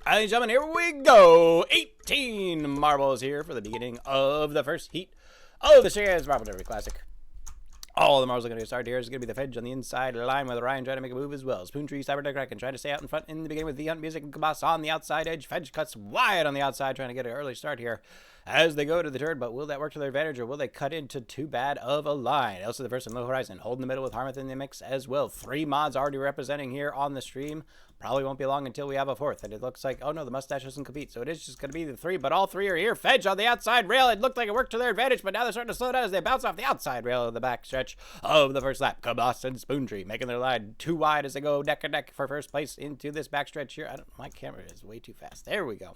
Ladies and gentlemen, here we go. 18 marbles here for the beginning of the first heat of the Shenanigans Marble Derby Classic. All the marbles are going to start here. It's going to be the Fedge on the inside line with Ryan trying to make a move as well. Spoontree, Cyberduck Kraken trying to stay out in front in the beginning with the Hunt Music and Kabas on the outside edge. Fedge cuts wide on the outside trying to get an early start here as they go to the turn, but will that work to their advantage or will they cut into too bad of a line? Also the first in Low Horizon holding the middle with Harmouth in the mix as well. 3 mods already representing here on the stream. Probably won't be long until we have a 4th, and it looks like, oh no, the mustache doesn't compete, so it is just going to be the 3, but all 3 are here. Fedge on the outside rail. It looked like it worked to their advantage, but now they're starting to slow down as they bounce off the outside rail of the back stretch of the first lap. Kabas and Spoontree making their line too wide as they go neck and neck for first place into this back stretch here. My camera is way too fast. There we go.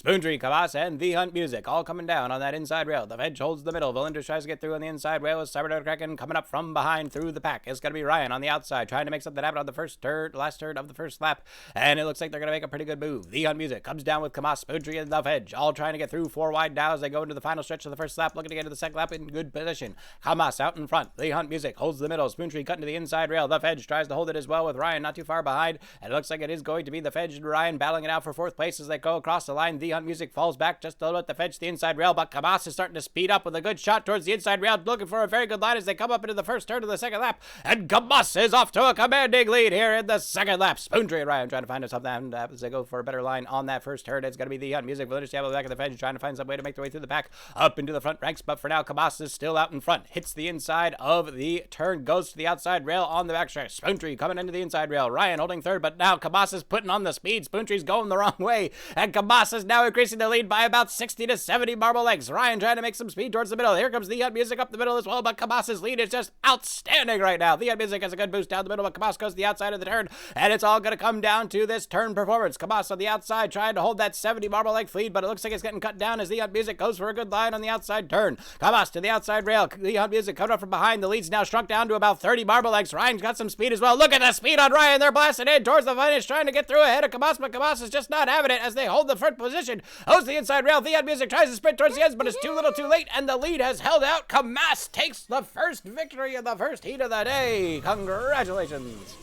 Spoontree, Kabas, and the Hunt Music all coming down on that inside rail. The Fedge holds the middle. Valindra tries to get through on the inside rail with Cyberduck Kraken coming up from behind through the pack. It's going to be Ryan on the outside trying to make something happen on the last turn of the first lap. And it looks like they're going to make a pretty good move. The Hunt Music comes down with Kabas, Spoontree, and the Fedge all trying to get through 4 wide now as they go into the final stretch of the first lap, looking to get to the second lap in good position. Kabas out in front. The Hunt Music holds the middle. Spoontree cutting to the inside rail. The Fedge tries to hold it as well with Ryan not too far behind. And it looks like it is going to be the Fedge and Ryan battling it out for 4th place as they go across the line. The Hunt Music falls back just a little bit to Fedge the inside rail, but Kabas is starting to speed up with a good shot towards the inside rail, looking for a very good line as they come up into the first turn of the second lap, and Kabas is off to a commanding lead here in the second lap. Spoontree and Ryan trying to find something as they go for a better line on that first turn. It's going to be the Hunt Music Village table back of the Fedge trying to find some way to make their way through the pack up into the front ranks, but for now Kabas is still out in front. Hits the inside of the turn, goes to the outside rail on the backstretch. Spoontree coming into the inside rail. Ryan holding third, but now Kabas is putting on the speed. Spoontree's going the wrong way, and Kabas is now increasing the lead by about 60 to 70 marble lengths. Ryan trying to make some speed towards the middle. Here comes the Hunt Music up the middle as well, but Kabas's lead is just outstanding right now. The Hunt Music has a good boost down the middle, but Kabas goes to the outside of the turn, and it's all going to come down to this turn performance. Kabas on the outside trying to hold that 70 marble length lead, but it looks like it's getting cut down as the Hunt Music goes for a good line on the outside turn. Kabas to the outside rail. The Hunt Music coming up from behind. The lead's now shrunk down to about 30 marble lengths. Ryan's got some speed as well. Look at the speed on Ryan. They're blasting in towards the finish, trying to get through ahead of Kabas, but Kabas is just not having it as they hold the front position. Holds the inside rail. The Hunt Music tries to sprint towards the edge, but it's too little too late, and the lead has held out. Kabas takes the first victory in the first heat of the day. Congratulations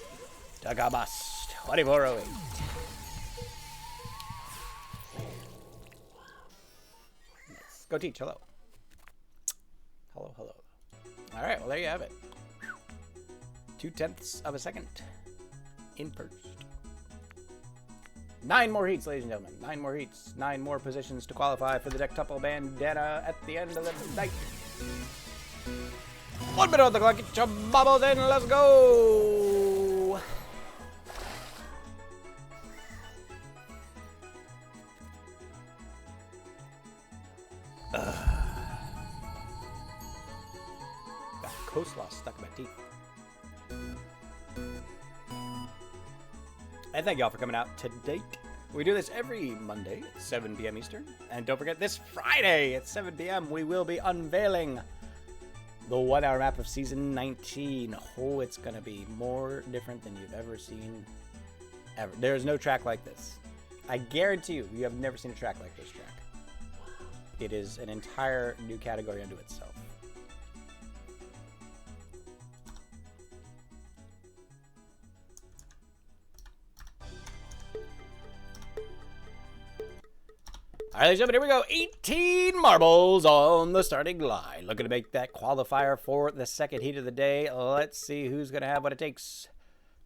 to Kabas. 2408. Nice. Go teach. Hello. Hello. All right, well, there you have it. 0.2 of a second in first. 9 more heats, ladies and gentlemen. 9 more heats. 9 more positions to qualify for the Dectuple bandana at the end of the night. 1 minute on the clock. Get your bubbles in. Let's go. Got coleslaw stuck in my teeth. And thank y'all for coming out to date. We do this every Monday at 7 p.m. Eastern. And don't forget, this Friday at 7 p.m. we will be unveiling the 1-hour map of Season 19. Oh, it's going to be more different than you've ever seen. Ever. There's no track like this. I guarantee you have never seen a track like this track. It is an entire new category unto itself. All right, ladies and gentlemen, here we go. 18 marbles on the starting line. Looking to make that qualifier for the second heat of the day. Let's see who's going to have what it takes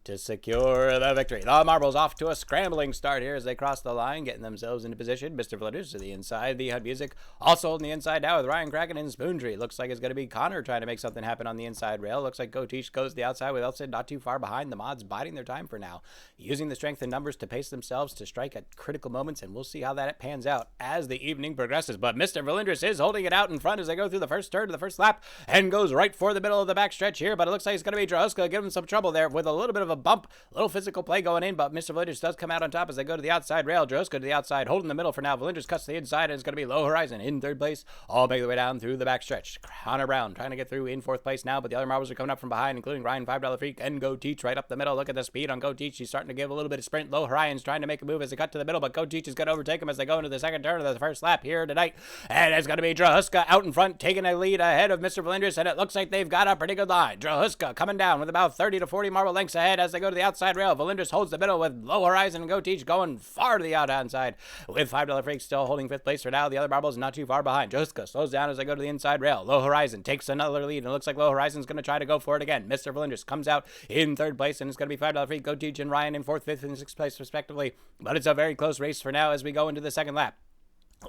to secure the victory. The marbles off to a scrambling start here as they cross the line, getting themselves into position. Mr. Villagers to the inside. The Hunt Music also on the inside now with Ryan Kraken and Spoontree. Looks like it's going to be Connor trying to make something happen on the inside rail. Looks like Gotish goes the outside with Elson not too far behind. The mods biding their time for now, using the strength in numbers to pace themselves to strike at critical moments, and we'll see how that pans out as the evening progresses. But Mr. Valindris is holding it out in front as they go through the first turn of the first lap and goes right for the middle of the back stretch here, but it looks like it's going to be Drahuska giving him some trouble there with a little bit of a bump, little physical play going in, but Mr. Valindris does come out on top as they go to the outside rail. Drahuska to the outside, holding the middle for now. Valindris cuts to the inside, and it's going to be Low Horizon in third place, all make their way down through the back stretch. Connor Brown trying to get through in 4th place now, but the other marbles are coming up from behind, including Ryan $5 Freak and Go Teach right up the middle. Look at the speed on Go Teach. He's starting to give a little bit of sprint. Low Horizon's trying to make a move as they cut to the middle, but Go Teach is going to overtake him as they go into the second turn of the first lap here tonight. And it's going to be Drahuska out in front, taking a lead ahead of Mr. Valindris, and it looks like they've got a pretty good line. Drahuska coming down with about 30 to 40 marble lengths ahead as they go to the outside rail. Valindris holds the middle with Low Horizon and Go Teach going far to the outside with $5 Freak still holding 5th place for now. The other marbles not too far behind. Josica slows down as they go to the inside rail. Low Horizon takes another lead, and it looks like Low Horizon's going to try to go for it again. Mr. Valindris comes out in 3rd place, and it's going to be $5 Freak, Go Teach, and Ryan in 4th, 5th, and 6th place respectively. But it's a very close race for now as we go into the second lap.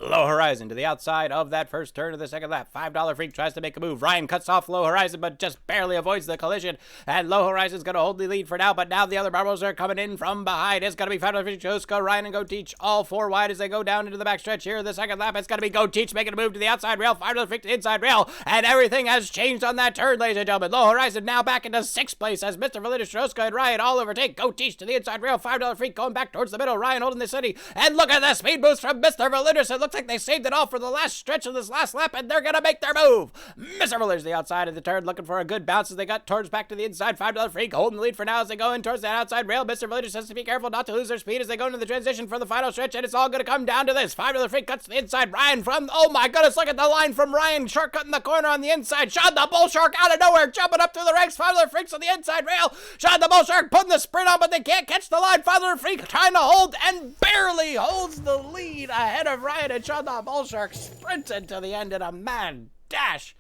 Low Horizon to the outside of that first turn of the second lap. $5 Freak tries to make a move. Ryan cuts off Low Horizon, but just barely avoids the collision. And Low Horizon's going to hold the lead for now, but now the other marbles are coming in from behind. It's going to be $5 Freak, Josica, Ryan, and Go Teach all 4 wide as they go down into the backstretch here. The second lap, it's going to be Go Teach making a move to the outside rail. $5 Freak to the inside rail. And everything has changed on that turn, ladies and gentlemen. Low Horizon now back into 6th place as Mr. Validus, Josica, and Ryan all overtake. Go Teach to the inside rail. $5 Freak going back towards the middle. Ryan holding the city. And look at the speed boost from Mr. Validus. It looks like they saved it all for the last stretch of this last lap, and they're going to make their move. Mr. Miller's the outside of the turn, looking for a good bounce as they got towards back to the inside. $5 Freak holding the lead for now as they go in towards that outside rail. Mr. Miller has to be careful not to lose their speed as they go into the transition for the final stretch, and it's all going to come down to this. $5 Freak cuts to the inside. Ryan from, oh my goodness, look at the line from Ryan. Shortcutting the corner on the inside. Sean the Bull Shark out of nowhere, jumping up through the ranks. $5 Freak's on the inside rail. Sean the Bull Shark putting the sprint on, but they can't catch the line. $5 Freak trying to hold and barely holds the lead ahead of Ryan, and Sean the Bull Shark sprints to the end in a mad dash.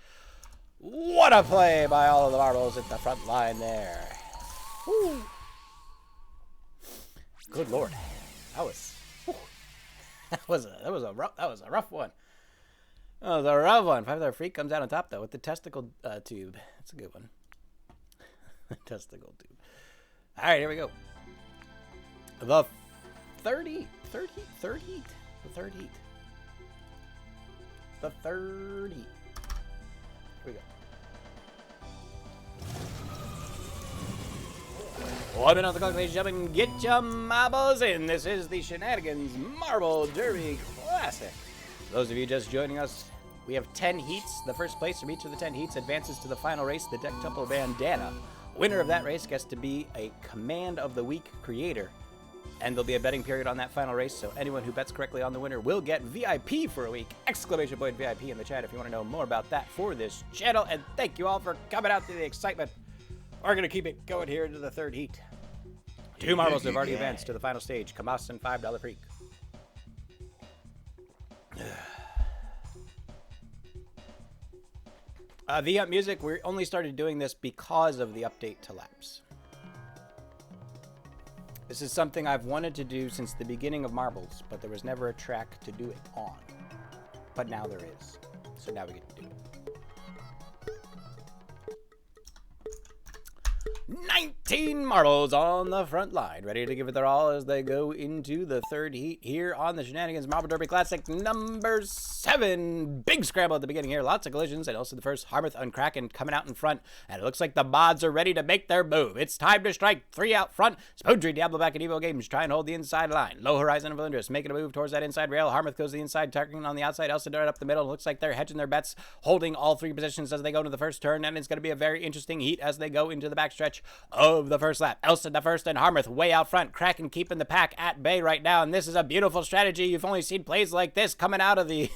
What a play by all of the marbles at the front line there. Woo. Good Lord, that was a rough one. That was a rough one. $5 Freak comes out on top though with the testicle tube. That's a good one. Testicle tube. All right, here we go. The third heat. The third heat. Here we go. 1 minute on the clock, ladies and gentlemen. Get your marbles in. This is the Shenanigans Marble Derby Classic. For those of you just joining us, we have 10 heats. The first place from each of the 10 heats advances to the final race, the Dectuple Bandana. Winner of that race gets to be a Command of the Week creator. And there'll be a betting period on that final race, so anyone who bets correctly on the winner will get VIP for a week. Exclamation point VIP in the chat if you want to know more about that for this channel. And thank you all for coming out to the excitement. We're going to keep it going here into the third heat. 2 marbles have already advanced to the final stage. Kamas and $5 Freak. The music, we only started doing this because of the update to laps. This is something I've wanted to do since the beginning of Marbles, but there was never a track to do it on. But now there is. So now we get to do it. 19 marbles on the front line, ready to give it their all as they go into the third heat here on the Shenanigans Marble Derby Classic number 7. Big scramble at the beginning here, lots of collisions, and also the first Harmouth and Kraken coming out in front, and it looks like the mods are ready to make their move. It's time to strike. 3 out front. Spoontree, Diablo back and Evo Games try and hold the inside line. Low Horizon and Valindris making a move towards that inside rail. Harmouth goes to the inside, targeting on the outside. Elsa right up the middle. It looks like they're hedging their bets, holding all 3 positions as they go into the first turn, and it's going to be a very interesting heat as they go into the backstretch of the first lap. Elston the first and Harmouth way out front. Kraken keeping the pack at bay right now, and this is a beautiful strategy. You've only seen plays like this coming out of the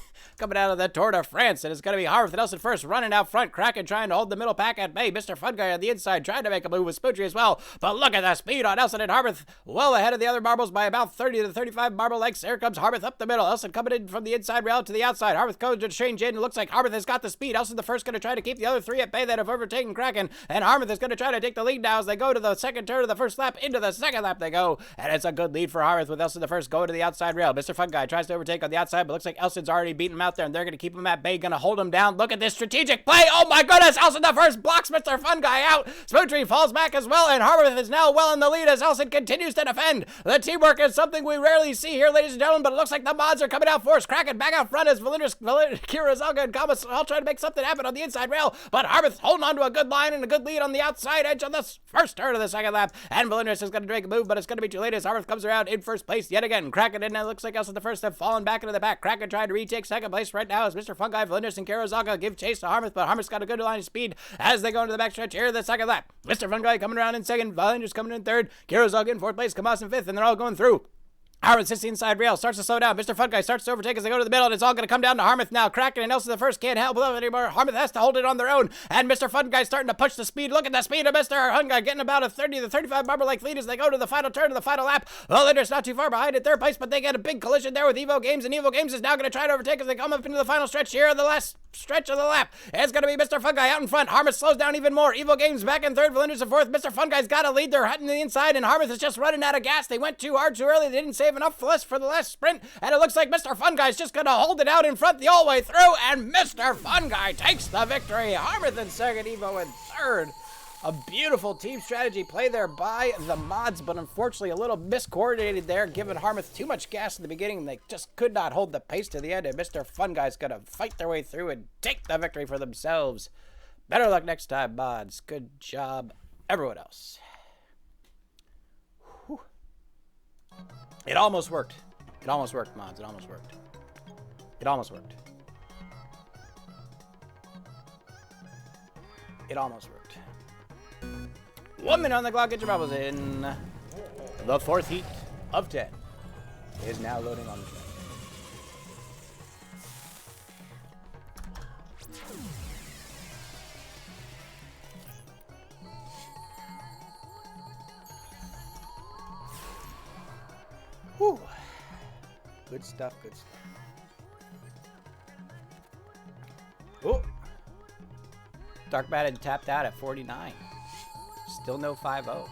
Tour de France, and it's going to be Harmouth and Elston first running out front. Kraken trying to hold the middle pack at bay. Mr. Fun Guy on the inside trying to make a move with Spootry as well, but look at the speed on Elston and Harmouth, well ahead of the other marbles by about 30 to 35 marble lengths. Here comes Harmouth up the middle. Elston coming in from the inside rail to the outside. Harmouth goes to change in. It looks like Harmouth has got the speed. Elston the first going to try to keep the other 3 at bay that have overtaken Kraken, and Harmouth is going to try to take the lead now as they go to the second turn of the first lap. Into the second lap they go, and it's a good lead for Harmouth with Elston the first going to the outside rail. Mr. Fun Guy tries to overtake on the outside, but looks like Elston's already beaten him out there, and they're going to keep him at bay, going to hold him down. Look at this strategic play. Oh my goodness, Elston the first blocks Mr. Fun Guy out. Spoontree falls back as well, and Harmouth is now well in the lead as Elston continues to defend. The teamwork is something we rarely see here, ladies and gentlemen, but it looks like the mods are coming out for us. Kraken back out front as Valindris, Kira Zelga, and Kamas all trying to make something happen on the inside rail, but Harmouth holding on to a good line and a good lead on the outside edge on this first turn of the second lap, and Valindris is going to make a move, but it's going to be too late as Harmouth comes around in first place yet again. Kraken and it looks like Elston the first have fallen back into the back. Kraken trying to retake second place right now as Mr. Fungi, Valindris, and Karazaga give chase to Harmouth, but Harmouth's got a good line of speed as they go into the backstretch here in the second lap. Mr. Fungi coming around in second, Valindris coming in third, Karazaga in fourth place, Kamas in fifth, and they're all going through. Harmouth sits the inside rail, starts to slow down. Mr. Fun Guy starts to overtake as they go to the middle, and it's all going to come down to Harmouth now. Kraken and Nelson the first can't help it anymore. Harmouth has to hold it on their own, and Mr. Fun Guy starting to push the speed. Look at the speed of Mr. Fun Guy, getting about a 30 to 35 marble-like lead as they go to the final turn of the final lap. Well, Linder's not too far behind in third place, but they get a big collision there with Evo Games, and Evo Games is now going to try to overtake as they come up into the final stretch here, the last stretch of the lap. It's going to be Mr. Fun Guy out in front. Harmouth slows down even more. Evo Games back in third, Valinders in fourth. Mr. Fun Guy's got a lead. They're hitting the inside, and Harmouth is just running out of gas. They went too hard too early. They didn't save enough for the last sprint, and it looks like Mr. Fun Guy's just going to hold it out in front the all way through, and Mr. Fun Guy takes the victory. Harmouth in second, Evo in third. A beautiful team strategy play there by the mods, but unfortunately a little miscoordinated there, giving Harmouth too much gas in the beginning, and they just could not hold the pace to the end, and Mr. Fun Guy's going to fight their way through and take the victory for themselves. Better luck next time, mods. Good job, everyone else. Whew. It almost worked. It almost worked, mods. It almost worked. It almost worked. It almost worked. 1 minute on the clock. Get your bubbles in. The fourth heat of 10 is now loading on the track. Whew. Good stuff, good stuff. Oh. Dark Batted tapped out at 49. Still no 5-0.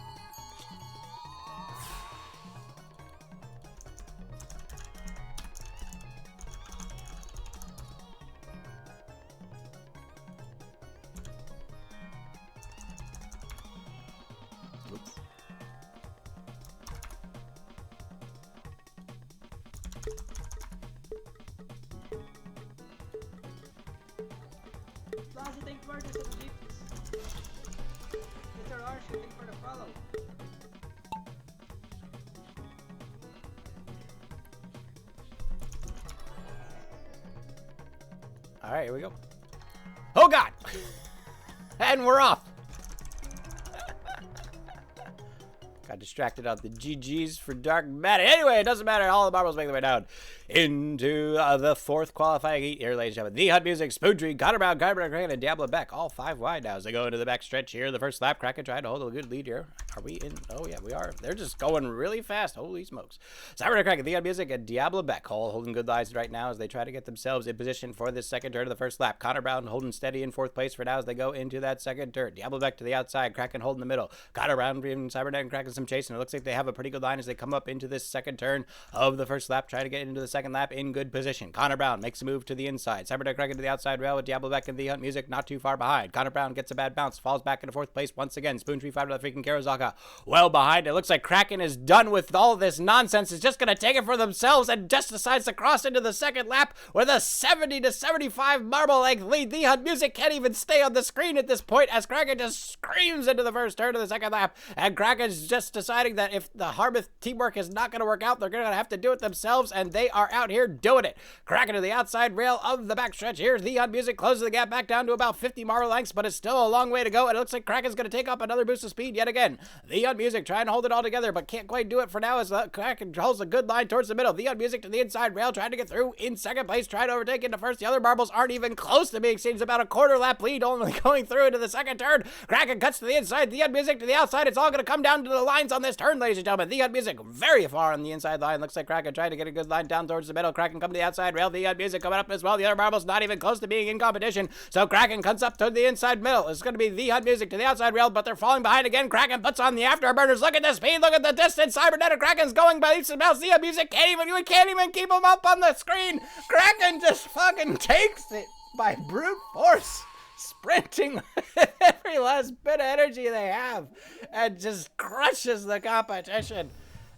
All right, here we go. Oh, God. And we're off. Got distracted on the GGs for Dark Matter. Anyway, it doesn't matter. All the marbles make their way down into the fourth qualifying heat here, ladies and gentlemen. The Hut Music, Spoontree, Connor Brown, Kraken, and Diablo Beck. All 5 wide now as they go into the back stretch here. The first lap, Kraken trying to hold a good lead here. Are we in? Oh, yeah, we are. They're just going really fast. Holy smokes. Kraken, The Hut Music, and Diablo Beck all holding good lines right now as they try to get themselves in position for this second turn of the first lap. Connor Brown holding steady in fourth place for now as they go into that second turn. Diablo Beck to the outside, Kraken holding the middle. Connor Brown and Cybernet and Kraken some chasing. It looks like they have a pretty good line as they come up into this second turn of the first lap, trying to get into the second lap in good position. Connor Brown makes a move to the inside. Cybernet Kraken to the outside rail with Diablo Beck and The Hunt Music not too far behind. Connor Brown gets a bad bounce, falls back into fourth place once again. Spoontree 5 to the freaking Karazaka well behind. It looks like Kraken is done with all this nonsense. Is just going to take it for themselves and just decides to cross into the second lap with a 70 to 75 marble length lead. The Hunt Music can't even stay on the screen at this point as Kraken just screams into the first turn of the second lap, and Kraken's just deciding that if the Harmouth teamwork is not going to work out, they're going to have to do it themselves, and they are out here doing it. Kraken to the outside rail of the backstretch here. The Hunt Music closes the gap back down to about 50 marble lengths, but it's still a long way to go, and it looks like Kraken's going to take up another boost of speed yet again. The Hunt Music trying to hold it all together, but can't quite do it for now as Kraken holds a good line towards the middle. The Hunt Music to the inside rail, trying to get through in second place, trying to overtake into first. The other marbles aren't even close to being seen. It's about a quarter lap lead, only going through into the second turn. Kraken cuts to the inside. The Hunt Music to the outside. It's all going to come down to the lines on this turn, ladies and gentlemen. The Hunt Music very far on the inside line. Looks like Kraken trying to get a good line down towards the middle. Kraken come to the outside rail. The Hunt Music coming up as well. The other marbles not even close to being in competition. So Kraken comes up to the inside middle. It's going to be The Hunt Music to the outside rail, but they're falling behind again. Kraken puts on the afterburners. Look at the speed. Look at the distance. Cybernet and Kraken's going by leaps and bounds. The Hunt Music we can't even keep them up on the screen. Kraken just fucking takes it by brute force, sprinting with every last bit of energy they have and just crushes the competition.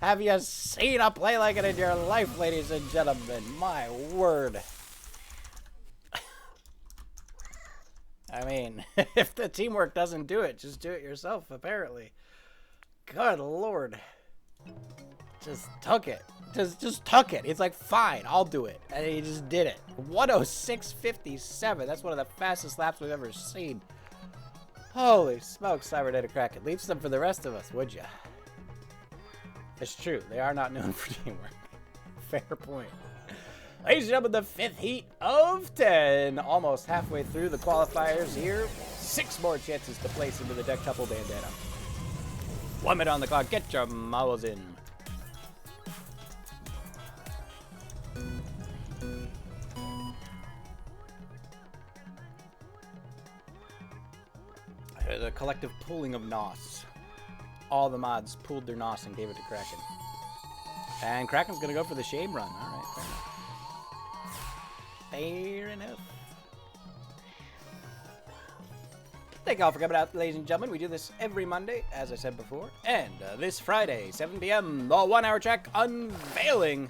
Have you seen a play like it in your life, ladies and gentlemen? My word. I mean, if the teamwork doesn't do it, just do it yourself, apparently. Good Lord. Just took it. Just took it. It's like, fine, I'll do it. And he just did it. 106.57. That's one of the fastest laps we've ever seen. Holy smokes, Cybernet and Kraken. Leave some for the rest of us, would ya? It's true. They are not known for teamwork. Fair point. Ladies and gentlemen, the fifth heat of 10. Almost halfway through the qualifiers here. 6 more chances to place into the deck couple bandana. 1 minute on the clock. Get your marbles in. There's a collective pooling of NOS. All the mods pooled their NOS and gave it to Kraken. And Kraken's going to go for the shame run. All right, fair enough. Fair enough. Thank you all for coming out, ladies and gentlemen. We do this every Monday, as I said before. And this Friday, 7 p.m., the 1-hour check unveiling.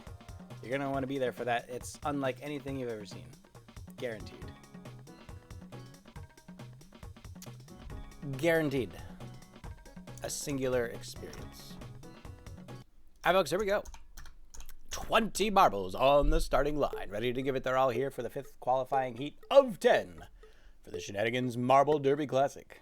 You're going to want to be there for that. It's unlike anything you've ever seen. Guaranteed. Guaranteed. A singular experience. All right, folks, here we go. 20 marbles on the starting line. Ready to give it their all here for the 5th qualifying heat of 10 for the Shenanigans Marble Derby Classic.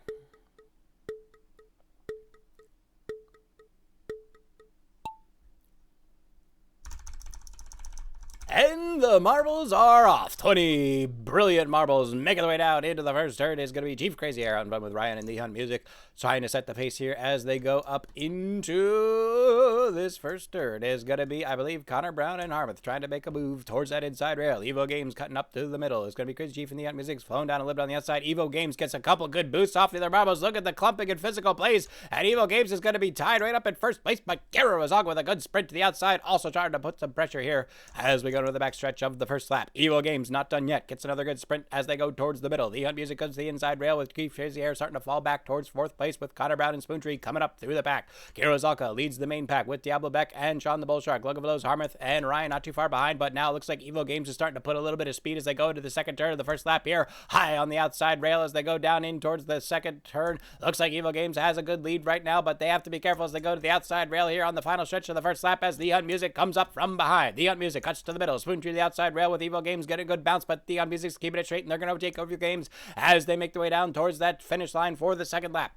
And the marbles are off. 20 brilliant marbles making their way down into the first turn is going to be Chief Crazy Air out in front with Ryan and the Hunt Music, trying to set the pace here as they go up into this first turn. Is going to be, I believe, Connor Brown and Harmouth trying to make a move towards that inside rail. Evo Games cutting up to the middle. It's going to be Crazy Chief and the Hunt Music's flowing down a little bit on the outside. Evo Games gets a couple good boosts off the other marbles. Look at the clumping and physical plays. And Evo Games is going to be tied right up in first place, but Garo Azog with a good sprint to the outside, also trying to put some pressure here as we go to the back stretch of the first lap. Evo Games not done yet. Gets another good sprint as they go towards the middle. The Hunt Music goes to the inside rail with Chief Crazy Air starting to fall back towards 4th place with Connor Brown and Spoontree coming up through the pack. Kiro Zalka leads the main pack with Diablo Beck and Sean the Bull Shark. Lugavlos, Harmouth, and Ryan not too far behind, but now it looks like Evo Games is starting to put a little bit of speed as they go into the second turn of the first lap here. High on the outside rail as they go down in towards the second turn. Looks like Evo Games has a good lead right now, but they have to be careful as they go to the outside rail here on the final stretch of the first lap as the Hunt Music comes up from behind. The Hunt Music cuts to the middle. Spoontree to the outside rail with Evo Games getting a good bounce, but the Hunt Music's keeping it straight and they're going to overtake Overview Games as they make their way down towards that finish line for the second lap.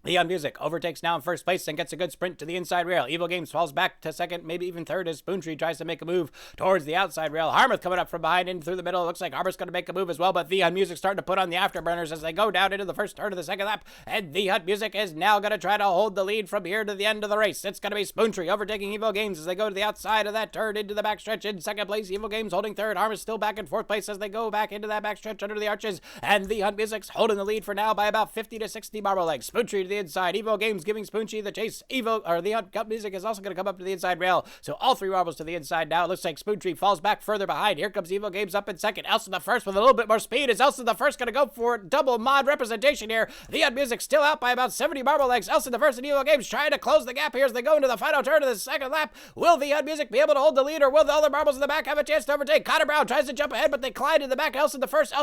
The Hunt Music overtakes now in first place and gets a good sprint to the inside rail. Evo Games falls back to second, maybe even third, as Spoontree tries to make a move towards the outside rail. Harmouth coming up from behind in through the middle. It looks like Harmouth's going to make a move as well, but the Hunt Music starting to put on the afterburners as they go down into the first turn of the second lap. And the Hunt Music is now going to try to hold the lead from here to the end of the race. It's going to be Spoontree overtaking Evo Games as they go to the outside of that turn into the backstretch in second place. Evo Games holding third. Harmouth still back in 4th place as they go back into that backstretch under the arches. And the Hunt Music's holding the lead for now by about 50 to 60 marble legs. Spoontree to the inside. Evo Games giving Spoontree the chase. The Hunt Music is also going to come up to the inside rail. So all 3 marbles to the inside now. It looks like Spoontree falls back further behind. Here comes Evo Games up in second. Elson the first with a little bit more speed. Is Elson the first going to go for double mod representation here? The Hunt Music still out by about 70 marble legs. Elson the first and Evo Games trying to close the gap here as they go into the final turn of the second lap. Will the Hunt Music be able to hold the lead, or will the other marbles in the back have a chance to overtake? Connor Brown tries to jump ahead, but they collide in the back. Elson the first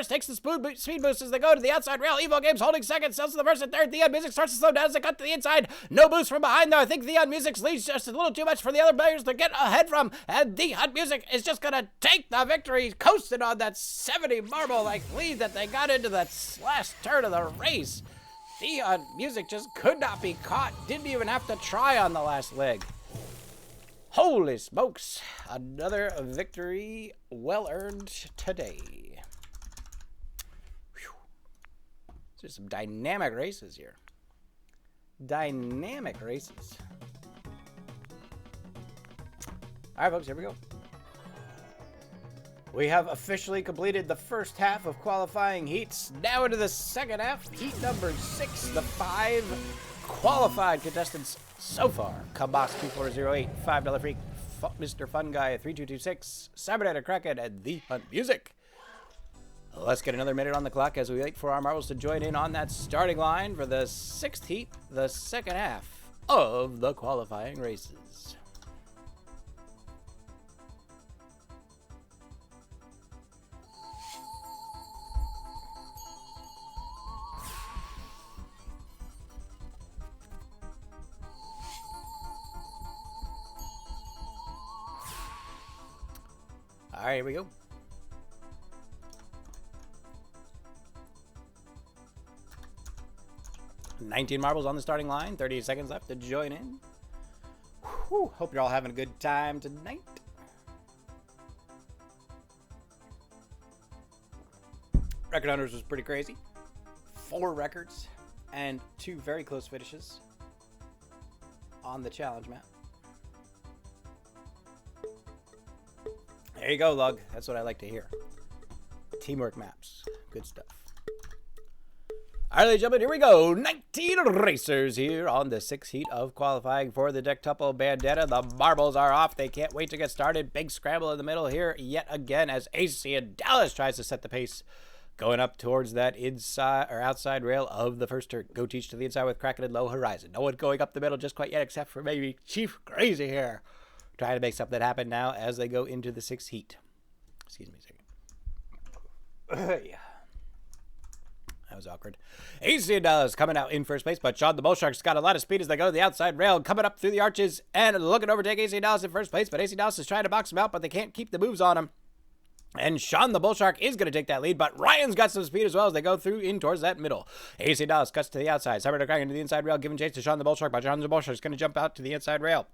takes the speed boost as they go to the outside rail. Evo Games holding second. Elson the first and third. The Hunt Music starts to slow down as they cut to the inside. No boost from behind though. I think the Hunt Music's lead's just a little too much for the other players to get ahead from, and the Hunt Music is just gonna take the victory, coasting on that 70 marble like lead that they got into that last turn of the race. The Hunt Music just could not be caught. Didn't even have to try on the last leg. Holy smokes! Another victory well earned today. Whew. There's some dynamic races here. Dynamic races. All right, folks, here we go. We have officially completed the first half of qualifying heats. Now into the second half, heat number 6. The 5 qualified contestants so far: Kabas 2408, $5 Freak, Mr. Fun Guy 3226, Cybernetic Kraken, and the Hunt Music. Let's get another minute on the clock as we wait for our marbles to join in on that starting line for the 6th heat, the second half of the qualifying races. All right, here we go. $19 marbles on the starting line. 30 seconds left to join in. Whew. Whew, hope you're all having a good time tonight. Record Hunters was pretty crazy. 4 records and 2 very close finishes on the challenge map. There you go, Lug. That's what I like to hear. Teamwork maps. Good stuff. All right, ladies and gentlemen, here we go. 19 racers here on the 6th heat of qualifying for the Dectuple Bandana. The marbles are off. They can't wait to get started. Big scramble in the middle here yet again as AC and Dallas tries to set the pace. Going up towards that inside or outside rail of the first turn. Go Teach to the inside with Kraken and Low Horizon. No one going up the middle just quite yet except for maybe Chief Crazy here. Trying to make something happen now as they go into the 6th heat. Excuse me a second. Yeah. That was awkward. AC and Dallas coming out in first place, but Sean the Bull Shark's got a lot of speed as they go to the outside rail, coming up through the arches and looking to overtake AC and Dallas in first place, but AC Dallas is trying to box him out, but they can't keep the moves on him. And Sean the Bull Shark is going to take that lead, but Ryan's got some speed as well as they go through in towards that middle. AC Dallas cuts to the outside. Cyber Kraken to the inside rail, giving chase to Sean the Bull Shark, but Sean the Bull Shark is going to jump out to the inside rail.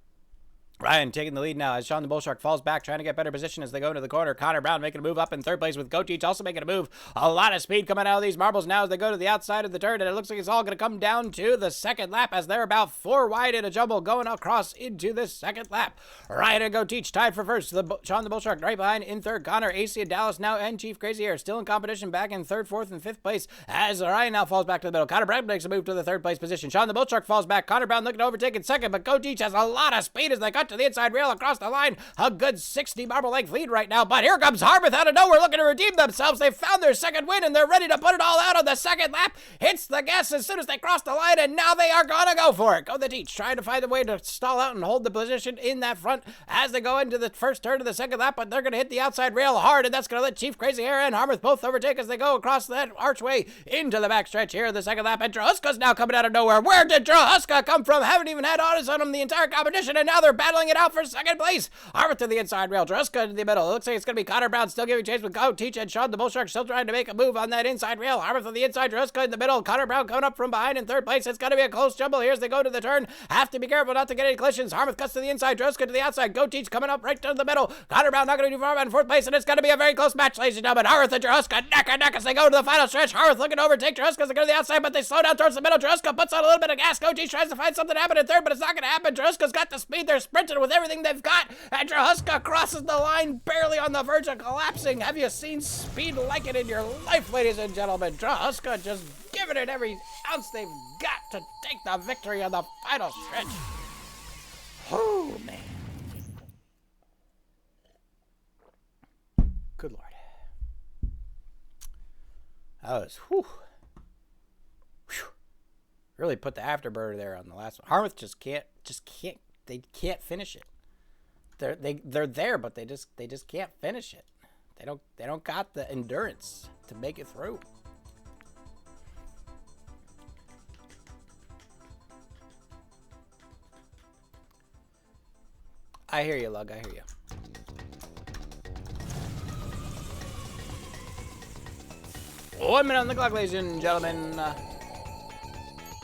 Ryan taking the lead now as Sean the Bull Shark falls back, trying to get better position as they go into the corner. Connor Brown making a move up in third place with Go Teach also making a move. A lot of speed coming out of these marbles now as they go to the outside of the turn, and it looks like it's all going to come down to the second lap as they're about 4 wide in a jumble going across into this second lap. Ryan and Go Teach tied for first. Sean the Bull Shark right behind in third. Connor, AC and Dallas now and Chief Crazy are still in competition back in third, fourth, and fifth place as Ryan now falls back to the middle. Connor Brown makes a move to the third place position. Sean the Bull Shark falls back. Connor Brown looking to overtake in second, but Go Teach has a lot of speed as they cut to the inside rail across the line. A good 60 marble length lead right now, but here comes Harmouth out of nowhere looking to redeem themselves. They found their second win and they're ready to put it all out on the second lap. Hits the gas as soon as they cross the line, and now they are gonna go for it. Go the Teach, trying to find a way to stall out and hold the position in that front as they go into the first turn of the second lap, but they're gonna hit the outside rail hard, and that's gonna let Chief Crazy Hair and Harmouth both overtake as they go across that archway into the backstretch here of the second lap. And Drahuska's now coming out of nowhere. Where did Drahuska come from? Haven't even had autos on him the entire competition, and now they're battling it out for second place. Harmouth to the inside rail, Drahuska in the middle. It looks like it's going to be Connor Brown still giving chase with Go Teach, and Sean the Bull Shark still trying to make a move on that inside rail. Harmouth on the inside, Drahuska in the middle. Connor Brown coming up from behind in third place. It's going to be a close jumble here as they go to the turn. Have to be careful not to get any collisions. Harmouth cuts to the inside, Drahuska to the outside. Go Teach coming up right to the middle. Connor Brown not going to do far in fourth place, and it's going to be a very close match, ladies and gentlemen. Harmouth and Drahuska neck and neck as they go to the final stretch. Harmouth looking to overtake Drahuska as they go to the outside, but they slow down towards the middle. Drahuska puts on a little bit of gas. Go Teach tries to find something to happen in third, but it's not going to happen. Drahuska's got the speed. They're sprinting with everything they've got, and Drahuska crosses the line barely on the verge of collapsing. Have you seen speed like it in your life, ladies and gentlemen? Drahuska just giving it every ounce they've got to take the victory on the final stretch. Oh, man. Good Lord. That was, whew. Really put the afterburner there on the last one. Harmouth just can't, they can't finish it. They're there, but they just can't finish it. They don't got the endurance to make it through. I hear you, Lug. I hear you. One minute on the clock, ladies and gentlemen.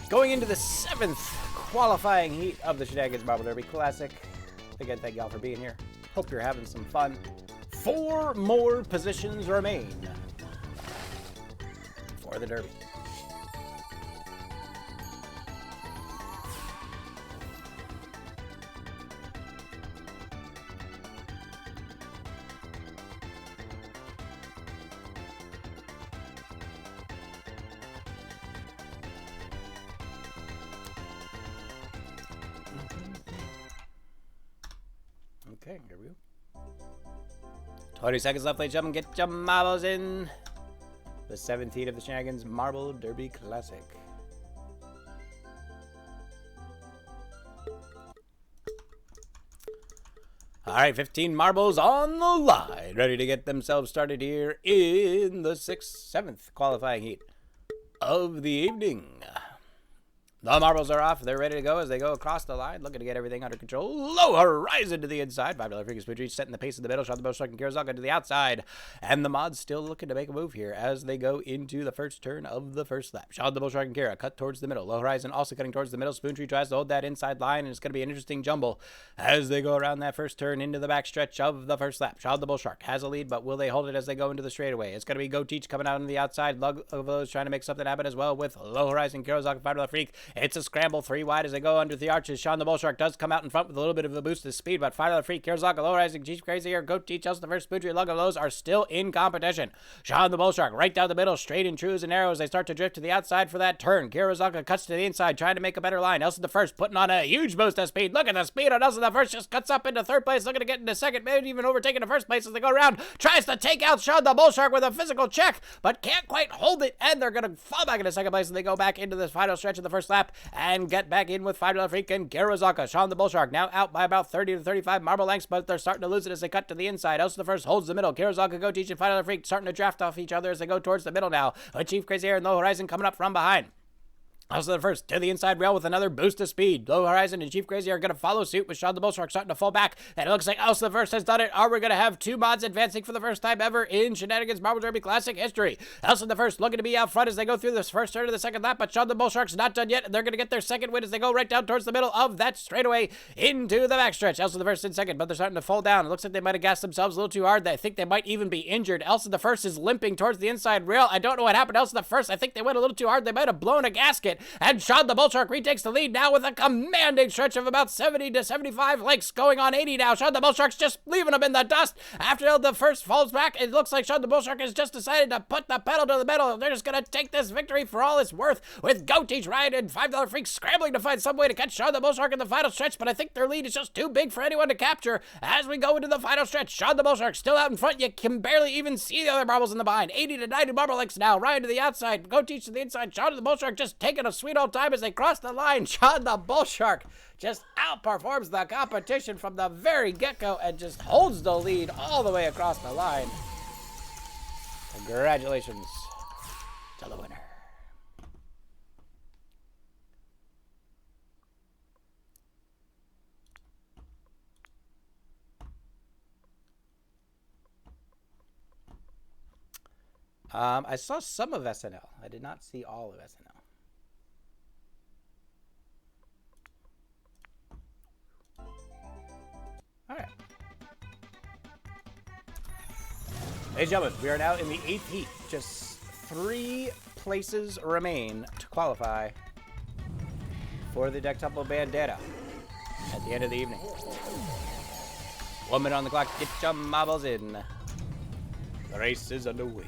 Going into the 7th qualifying heat of the Shenanigans Marble Derby Classic. Again, thank y'all for being here. Hope you're having some fun. 4 more positions remain for the Derby. Okay, here we go. 20 seconds left, ladies and gentlemen. Get your marbles in. The 7th heat of the Shenanigans Marble Derby Classic. All right, 15 marbles on the line. Ready to get themselves started here in the 7th qualifying heat of the evening. The marbles are off. They're ready to go as they go across the line, looking to get everything under control. Low horizon to the inside. $5 Freaky Spoochie setting the pace in the middle. Shot the Bullshark and Kurosawa to the outside. And the mods still looking to make a move here as they go into the first turn of the first lap. Shot the Bullshark and Kira cut towards the middle. Low horizon also cutting towards the middle. Spoontree tries to hold that inside line, and it's going to be an interesting jumble as they go around that first turn into the backstretch of the first lap. Shot the Bullshark has a lead, but will they hold it as they go into the straightaway? It's going to be Go Teach coming out on the outside. Lug of those trying to make something happen as well with Low Horizon, Kurosawa, $5 Freak. It's a scramble. 3 wide as they go under the arches. Sean the Bullshark does come out in front with a little bit of a boost of speed, but $5 Freak, Kurosawa, Low Rising, Chief Crazy here, Goat Teach, Elsa the First, Spoontree, Lug of those are still in competition. Sean the Bullshark right down the middle, straight and true as an arrow as they start to drift to the outside for that turn. Kurosawa cuts to the inside, trying to make a better line. Elsa the First putting on a huge boost of speed. Look at the speed on Elsa the First, just cuts up into third place, looking to get into second, maybe even overtaking the first place as they go around. Tries to take out Sean the Bullshark with a physical check, but can't quite hold it, and they're going to fall back into second place as they go back into this final stretch of the first lap and get back in with $5 Freak and Kurosawa. Sean the Bullshark now out by about 30 to 35 marble lengths, but they're starting to lose it as they cut to the inside. Elsa the First holds the middle. Kurosawa, Go Teach, and $5 Freak starting to draft off each other as they go towards the middle now. With Chief Crazy Air and Low Horizon coming up from behind. Elsa the First to the inside rail with another boost of speed. Low Horizon and Chief Crazy are going to follow suit with Sean the Bullshark starting to fall back. And it looks like Elsa the First has done it. Are we going to have 2 mods advancing for the first time ever in Shenanigans Marble Derby Classic history? Elsa the First looking to be out front as they go through this first turn of the second lap, but Sean the Bullshark's not done yet. And they're going to get their second win as they go right down towards the middle of that straightaway into the backstretch. Elsa the First in second, but they're starting to fall down. It looks like they might have gassed themselves a little too hard. I think they might even be injured. Elsa the First is limping towards the inside rail. I don't know what happened to Elsa the First. I think they went a little too hard. They might have blown a gasket. And Sean the Bullshark retakes the lead now with a commanding stretch of about 70 to 75 lengths, going on 80 now. Sean the Bullshark's just leaving them in the dust. After the first falls back, it looks like Sean the Bullshark has just decided to put the pedal to the metal. They're just going to take this victory for all it's worth, with Go Teach, Ryan, and $5 Freak scrambling to find some way to catch Sean the Bullshark in the final stretch, but I think their lead is just too big for anyone to capture as we go into the final stretch. Sean the Bullshark still out in front. You can barely even see the other marbles in the behind. 80 to 90 marble lengths now. Ryan to the outside. Go Teach to the inside. Sean the Bullshark just taking a sweet old time as they cross the line. Sean the Bullshark just outperforms the competition from the very get-go and just holds the lead all the way across the line. Congratulations to the winner. I saw some of SNL. I did not see all of SNL. All right. Ladies and gentlemen, we are now in the 8th heat. Just 3 places remain to qualify for the Dectuple Bandana at the end of the evening. 1 minute on the clock. Get your marbles in. The race is underway.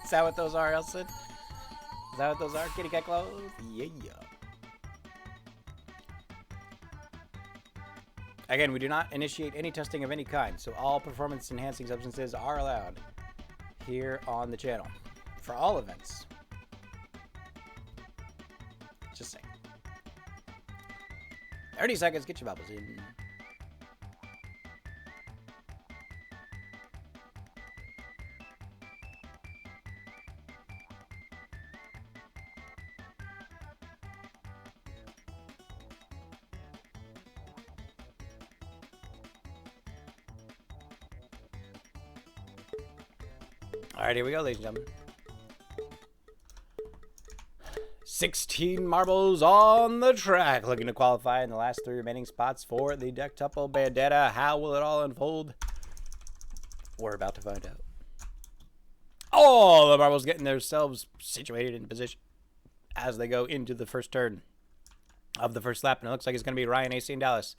Is that what those are, Elson? Is that what those are? Kitty cat clothes? Yeah. Again, we do not initiate any testing of any kind, so all performance-enhancing substances are allowed here on the channel for all events. Just saying. 30 seconds, get your bubbles in. All right, here we go, ladies and gentlemen. 16 marbles on the track, looking to qualify in the last 3 remaining spots for the Dectuple Bandana. How will it all unfold? We're about to find out. All the marbles getting themselves situated in position as they go into the first turn of the first lap, and it looks like it's going to be Ryan, AC, and Dallas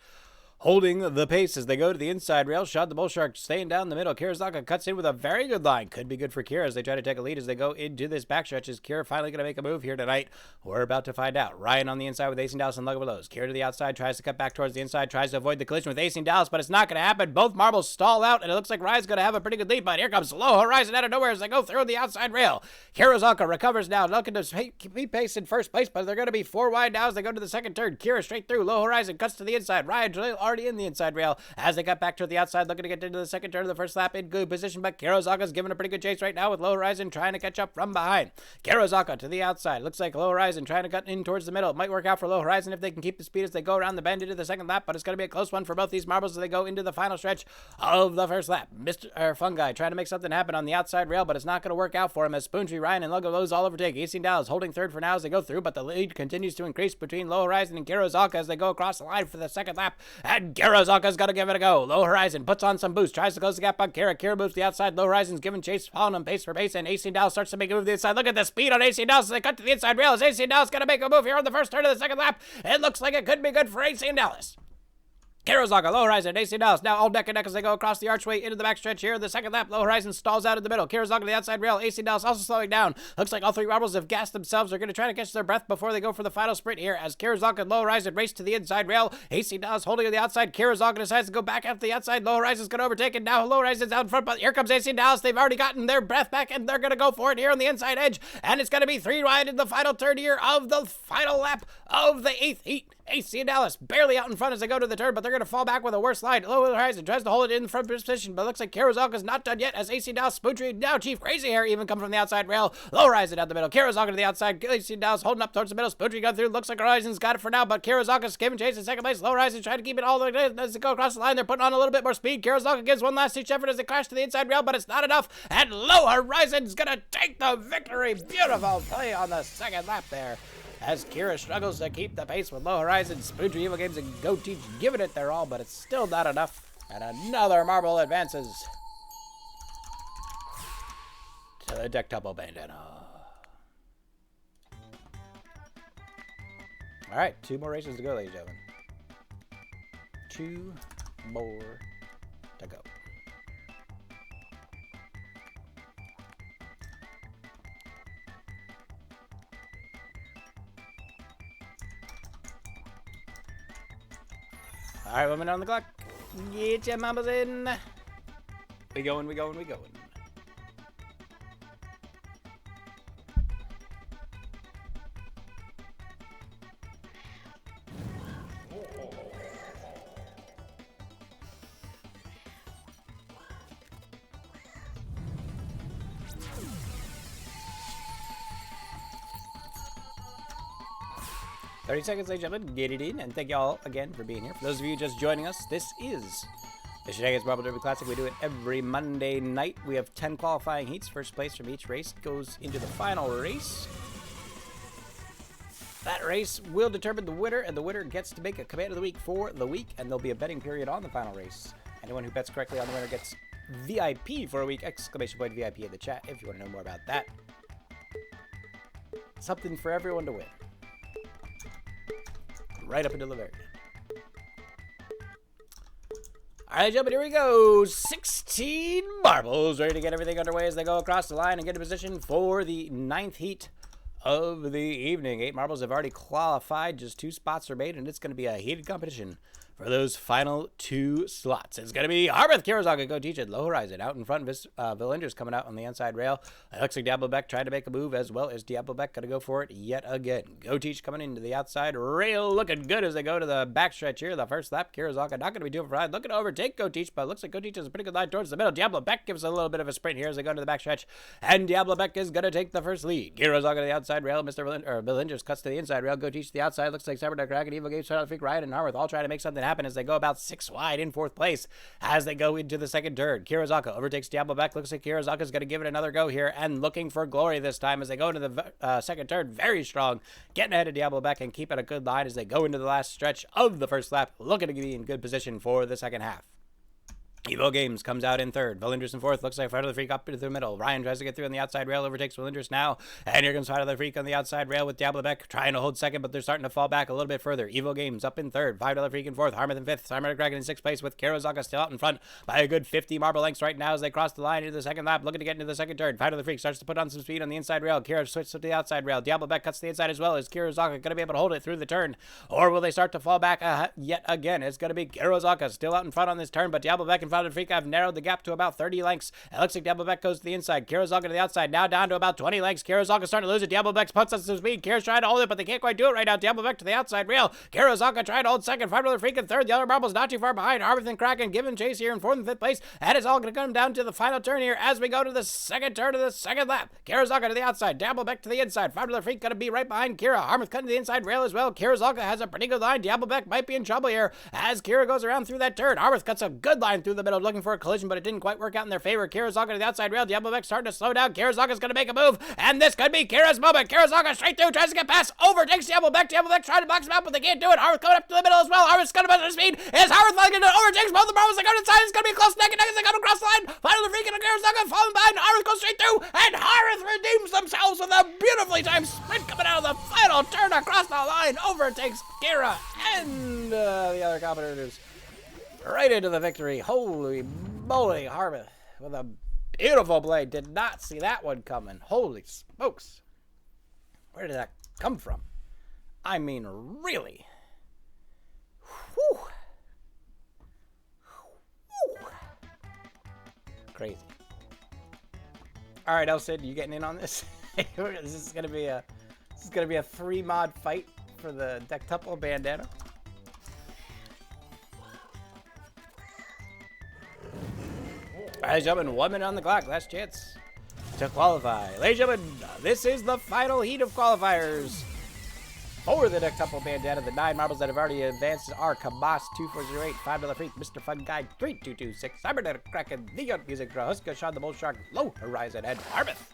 holding the pace as they go to the inside rail. Shot the Bullshark staying down the middle. Kurosawa cuts in with a very good line. Could be good for Kira as they try to take a lead as they go into this backstretch. Is Kira finally going to make a move here tonight? We're about to find out. Ryan on the inside with Ace and Dallas and Lug below. Kira to the outside, tries to cut back towards the inside, tries to avoid the collision with Ace and Dallas, but it's not going to happen. Both marbles stall out, and it looks like Ryan's going to have a pretty good lead, but here comes Low Horizon out of nowhere as they go through the outside rail. Kurosawa recovers now, looking to keep pace in first place, but they're going to be 4 wide now as they go to the second turn. Kira straight through. Low Horizon cuts to the inside. Ryan already in the inside rail as they got back to the outside, looking to get into the second turn of the first lap in good position, but Kirozaka's giving a pretty good chase right now with Low Horizon trying to catch up from behind. Kirozaka to the outside. Looks like Low Horizon trying to cut in towards the middle. It might work out for Low Horizon if they can keep the speed as they go around the bend into the second lap, but it's going to be a close one for both these marbles as they go into the final stretch of the first lap. Fungi trying to make something happen on the outside rail, but it's not going to work out for him as Spoontree, Ryan, and Logo Lowe's all overtake. 18 Dallas holding third for now as they go through, but the lead continues to increase between Low Horizon and Kirozaka as they go across the line for the second lap, and Kirozaka's going to give it a go. Low Horizon puts on some boost, tries to close the gap on Kira. Kira moves to the outside. Low Horizon's giving chase, following him pace for pace, and 18 Dallas starts to make a move to the inside. Look at the speed on 18 Dallas as they cut to the inside rail as 18 Dallas going to make a move here on the first turn of the second lap. It looks like it could be good for 18 Dallas. Kirozaka, Low Horizon, 18 Dallas now all neck and neck as they go across the archway into the backstretch here. The second lap, Low Horizon stalls out in the middle. Kirozaka to the outside rail, 18 Dallas also slowing down. Looks like all three marbles have gassed themselves. They're going to try to catch their breath before they go for the final sprint here as Kirozaka and Low Horizon race to the inside rail. 18 Dallas holding on the outside. Kirozaka decides to go back out to the outside. Low Horizon's going to overtake it. Now Low Horizon's out in front, but here comes 18 Dallas. They've already gotten their breath back and they're going to go for it here on the inside edge. And it's going to be 3 wide in the final turn here of the final lap of the 8th heat. 18 Dallas barely out in front as they go to the turn, but they're going to fall back with a worse slide. Low Horizon tries to hold it in the front position, but looks like Kirozaka's not done yet as 18 Dallas, Spoontree, now Chief Crazy Hair even come from the outside rail. Low Horizon down the middle. Kirozaka to the outside. 18 Dallas holding up towards the middle. Spoontree got through. Looks like Horizon's got it for now, but Kirozaka's giving chase in second place. Low Horizon trying to keep it all the way as they go across the line. They're putting on a little bit more speed. Kirozaka gives one last ditch effort as they crash to the inside rail, but it's not enough. And Low Horizon's going to take the victory. Beautiful play on the second lap there, as Kira struggles to keep the pace with Low Horizon. Spoontree, Evil Games, and Go Teach giving it their all, but it's still not enough. And another marble advances to the deck double bandana. All right, 2 more races to go, ladies and gentlemen. 2 more to go. All right, 1 minute on the clock. Get your mamas in. We going. 30 seconds, ladies and gentlemen, get it in, and thank you all again for being here. For those of you just joining us, this is the Shenanigans Marble Derby Classic. We do it every Monday night. We have 10 qualifying heats. First place from each race goes into the final race. That race will determine the winner, and the winner gets to make a command of the week for the week, and there'll be a betting period on the final race. Anyone who bets correctly on the winner gets VIP for a week! Exclamation point VIP in the chat if you want to know more about that. Something for everyone to win. Right up until the very end. All right, gentlemen, here we go. 16 marbles ready to get everything underway as they go across the line and get in position for the 9th heat of the evening. 8 marbles have already qualified. Just 2 spots are made, and it's going to be a heated competition for those final 2 slots. It's going to be Harmouth, Kirozaka, Go Teach it, Low Horizon out in front. Villenger's coming out on the inside rail. It looks like Diablo Beck trying to make a move as well as Diablo Beck going to go for it yet again. Go Teach coming into the outside rail, looking good as they go to the backstretch here. The first lap, Kirozaka not going to be doing for ride. Looking to overtake Go Teach, but it looks like Go Teach has a pretty good line towards the middle. Diablo Beck gives a little bit of a sprint here as they go to the backstretch, and Diablo Beck is going to take the first lead. Kirozaka to the outside rail. Villenger's cuts to the inside rail. Go Teach to the outside. Looks like Cyberduck Dragon, Evil Games, Shadow Freak, Ryan, and Harmouth all trying to make something happen as they go about 6 wide in 4th place as they go into the second turn. Kirozaka overtakes Diablo Beck. Looks like Kirozaka's going to give it another go here and looking for glory this time as they go into the second turn. Very strong, getting ahead of Diablo Beck and keeping a good line as they go into the last stretch of the first lap, looking to be in good position for the second half. Evo Games comes out in 3rd. Villenders in 4th. Looks like Fight of the Freak up into the middle. Ryan tries to get through on the outside rail. Overtakes Villenders now. And here comes Fight of the Freak on the outside rail with Diablo Beck trying to hold 2nd, but they're starting to fall back a little bit further. Evo Games up in 3rd. Fight of the Freak in 4th. Harmouth in 5th. Cyberduck Dragon in 6th place with Kirozaka still out in front by a good 50 marble lengths right now as they cross the line into the second lap, looking to get into the second turn. Fight of the Freak starts to put on some speed on the inside rail. Kira switches to the outside rail. Diablo Beck cuts to the inside as well. Is Kirozaka going to be able to hold it through the turn, or will they start to fall back yet again? It's going to be Kirozaka still out in front on this turn, but Diablo Beck in Father Freak have narrowed the gap to about 30 lengths. It looks like Diablobeck goes to the inside. Kira's all to the outside. Now down to about 20 lengths. Kira's all starting to lose it. Diablobeck puts us to speed. Kira's trying to hold it, but they can't quite do it right now. Diablobeck to the outside rail. Kira's all trying to hold second. Father Freak in third. The other Marbles not too far behind. Harvest and Kraken giving chase here in fourth and fifth place. And it's all going to come down to the final turn here as we go to the second turn of the second lap. Kira's all to the outside. Diablobeck to the inside. Father Freak going to be right behind Kira. Harmouth cutting to the inside rail as well. Kira's all has a pretty good line. Diablobeck might be in trouble here as Kira goes around through that turn. Harmouth cuts a good line through the middle looking for a collision, but it didn't quite work out in their favor. Kirazaka to the outside rail. Diablobeck starting to slow down. Kirazaka's going to make a move, and this could be Kira's moment. Kirazaka straight through, tries to get past, overtakes Diablobeck. Diablobeck trying to box him out, but they can't do it. Harmouth coming up to the middle as well. Harmouth's going to better speed. Is Harmouth going to overtakes both the Marbles? They go inside. It's going to be close neck and neck as they come across the line. Finally, freaking Kirazaka falling behind. Harmouth goes straight through, and Harmouth redeems themselves with a beautifully timed sprint coming out of the final turn across the line. Overtakes Kira and the other competitors right into the victory. Holy moly, Harmouth with a beautiful blade. Did not see that one coming. Holy smokes. Where did that come from? I mean, really. Whew. Whew. Crazy. All right, Elsid, you getting in on this? This is gonna be a 3-mod fight for the Dectuple bandana. Ladies and gentlemen, 1 minute on the clock. Last chance to qualify. Ladies and gentlemen, this is the final heat of qualifiers for the Dectuple bandana. The 9 Marbles that have already advanced are Kabas 2408, $5 Freak, Mr. Fun Guy 3226, Cybernetic Kraken, Neon Music, Drahuska, Sean the Bull Shark, Low Horizon, and Harmouth.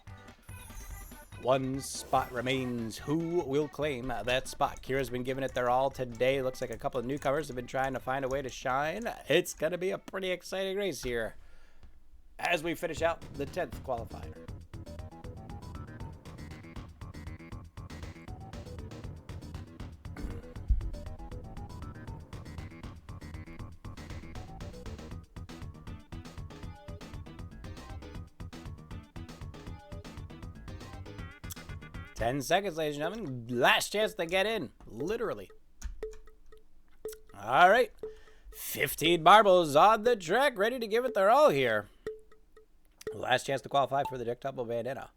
1 spot remains. Who will claim that spot? Kira's been giving it their all today. Looks like a couple of newcomers have been trying to find a way to shine. It's going to be a pretty exciting race here as we finish out the 10th qualifier. Ten seconds, ladies and gentlemen. Last chance to get in. Literally. All right. 15 Marbles on the track, ready to give it their all here. Last chance to qualify for the Dectuple bandana.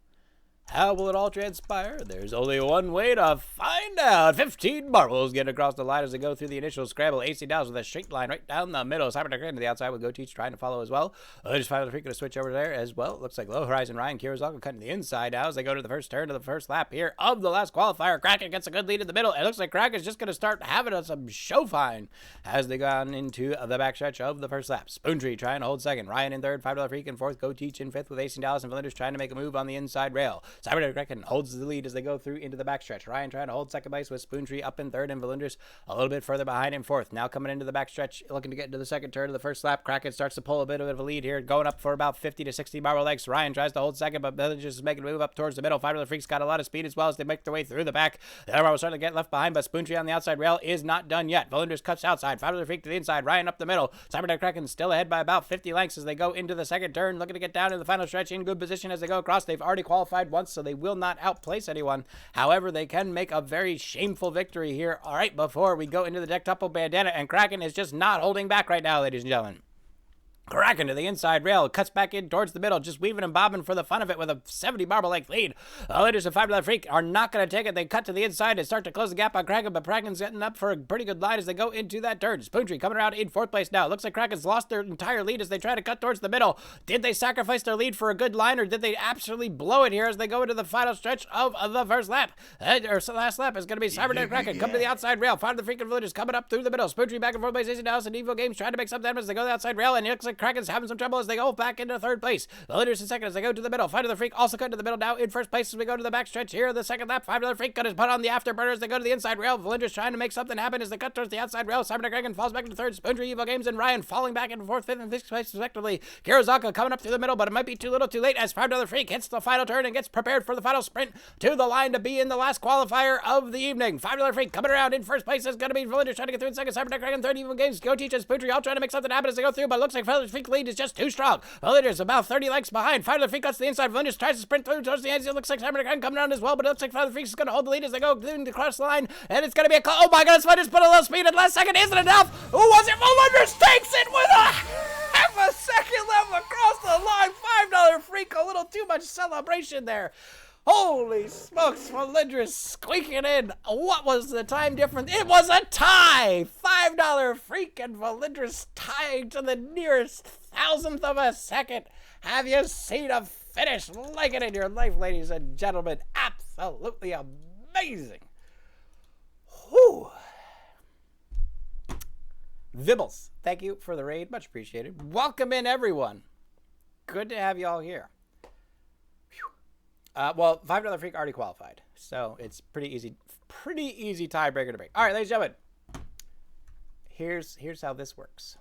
How will it all transpire? There's only one way to find out. 15 Marbles getting across the line as they go through the initial scramble. AC Downs with a straight line right down the middle. Cybernetic to the outside with Go Teach trying to follow as well. Just finally going to switch over there as well. Looks like Low Horizon Ryan Kirazaka cutting the inside now as they go to the first turn of the first lap here of the last qualifier. Kraken gets a good lead in the middle. It looks like Kraken's just going to start having some show fine as they go on into the backstretch of the first lap. Spoontree trying to hold second. Ryan in third. $5 Freak in fourth. Go Teach in fifth with AC Dallas and Valenders trying to make a move on the inside rail. Cybernetic Kraken holds the lead as they go through into the backstretch. Ryan trying to hold second place with Spoontree up in third and Valenders a little bit further behind in fourth. Now coming into the backstretch, looking to get into the second turn of the first lap. Kraken starts to pull a bit of a lead here, going up for about 50 to 60 marble lengths. Ryan tries to hold second, but Valenders is making a move up towards the middle. $5 Freak's got a lot of speed as well as they make their way through the back. The other one was starting to get left behind, but Spoontree on the outside rail is not done yet. Valenders cuts outside. $5 Freak to the inside. Ryan up the middle. Cybernetic Kraken still ahead by about 50 lengths as they go into the second turn, looking to get down in the final stretch in good position as they go across. They've already qualified once, so they will not outplace anyone. However, they can make a very shameful victory here. All right, before we go into the Dectuple bandana, and Kraken is just not holding back right now, ladies and gentlemen. Kraken to the inside rail, cuts back in towards the middle, just weaving and bobbing for the fun of it with a 70 marble length lead. The leaders of $5 Freak are not going to take it. They cut to the inside and start to close the gap on Kraken, but Kraken's getting up for a pretty good line as they go into that turn. Spoontree coming around in fourth place now. Looks like Kraken's lost their entire lead as they try to cut towards the middle. Did they sacrifice their lead for a good line, or did they absolutely blow it here as they go into the final stretch of the first lap? Or last lap is going to be Cybernetic Kraken. Come to the outside rail. $5 Freak and Villagers coming up through the middle. Spoontree back and forth by AC Dallas and Evo Games trying to make some damage as they go to the outside rail, and it looks like Kraken's having some trouble as they go back into third place. The leaders in second as they go to the middle. $5 Freak also cut to the middle now in first place as we go to the backstretch here. The second lap, $5 Freak got his put on the afterburner as they go to the inside rail. Valenders trying to make something happen as they cut towards the outside rail. Cybernetic Kraken falls back into third. Spoontree, Evo Games, and Ryan falling back into fourth, fifth, and sixth place respectively. Kirazaka coming up through the middle, but it might be too little too late as $5 Freak hits the final turn and gets prepared for the final sprint to the line to be in the last qualifier of the evening. $5 Freak coming around in first place is going to be Valenders trying to get through in second. Cybernetic Kraken third. Evo Games, Go Teach, and Spoontree all trying to make something happen as they go through, but it looks like $5 Freak's lead is just too strong. Valenders about 30 lengths behind. $5 Freak cuts to the inside. Valenders tries to sprint through towards the end. It looks like Cybernetic Kraken coming around as well, but it looks like $5 Freak is going to hold the lead as they go across the line, and it's going to be a oh my goodness, Valenders put a little speed at last second. Isn't enough? Who was it? Valenders takes it with a half a freak, a little too much celebration there. Holy smokes, Melindres squeaking in. What was the time difference? It was a tie! $5 freak and Melindres tying to the nearest thousandth of a second. Have you seen a finish like it in your life, ladies and gentlemen? Absolutely amazing. Whew. Vibbles, thank you for the raid. Much appreciated. Welcome in, everyone. Good to have you all here. Well, $5 freak already qualified, so it's pretty easy tiebreaker to break. All right, ladies and gentlemen, here's how this works.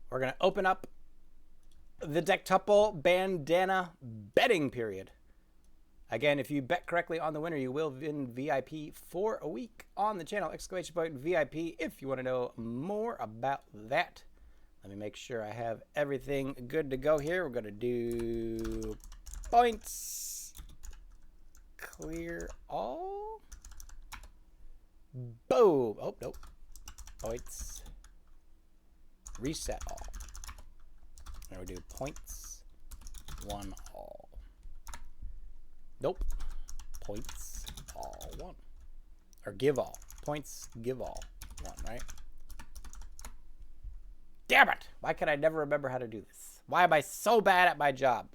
We're gonna open up the Dectuple Bandana betting period. Again, if you bet correctly on the winner, you will win VIP for a week on the channel. Exclamation point VIP if you want to know more about that. Let me make sure I have everything good to go here. We're going to do points. Clear all. Boom. Oh, nope. Points. Reset all. Now we do points. One all. Nope. Points all one. Or give all. Points give all one, right? Damn it! Why can I never remember how to do this? Why am I so bad at my job?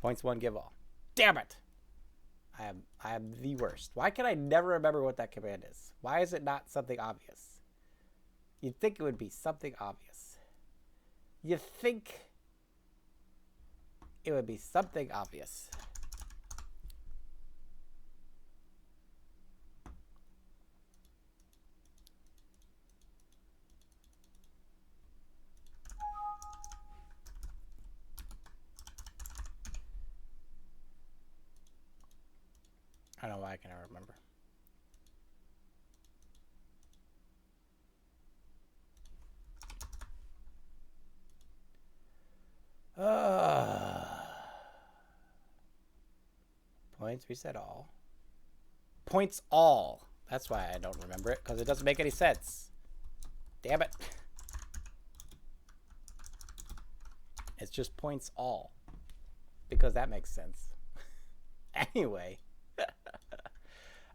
Points one, give all. Damn it! I am the worst. Why can I never remember what that command is? Why is it not something obvious? You'd think it would be something obvious. You think it would be something obvious. I don't know why I can never remember. Points reset all. Points all. That's why I don't remember it, because it doesn't make any sense. Damn it. It's just points all. Because that makes sense. Anyway.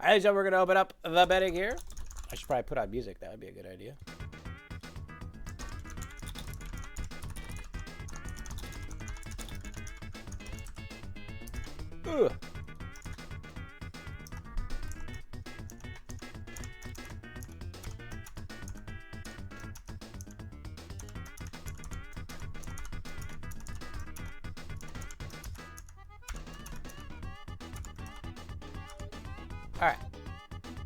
Alright, so we're going to open up the betting here. I should probably put on music. That would be a good idea. Ugh. All right.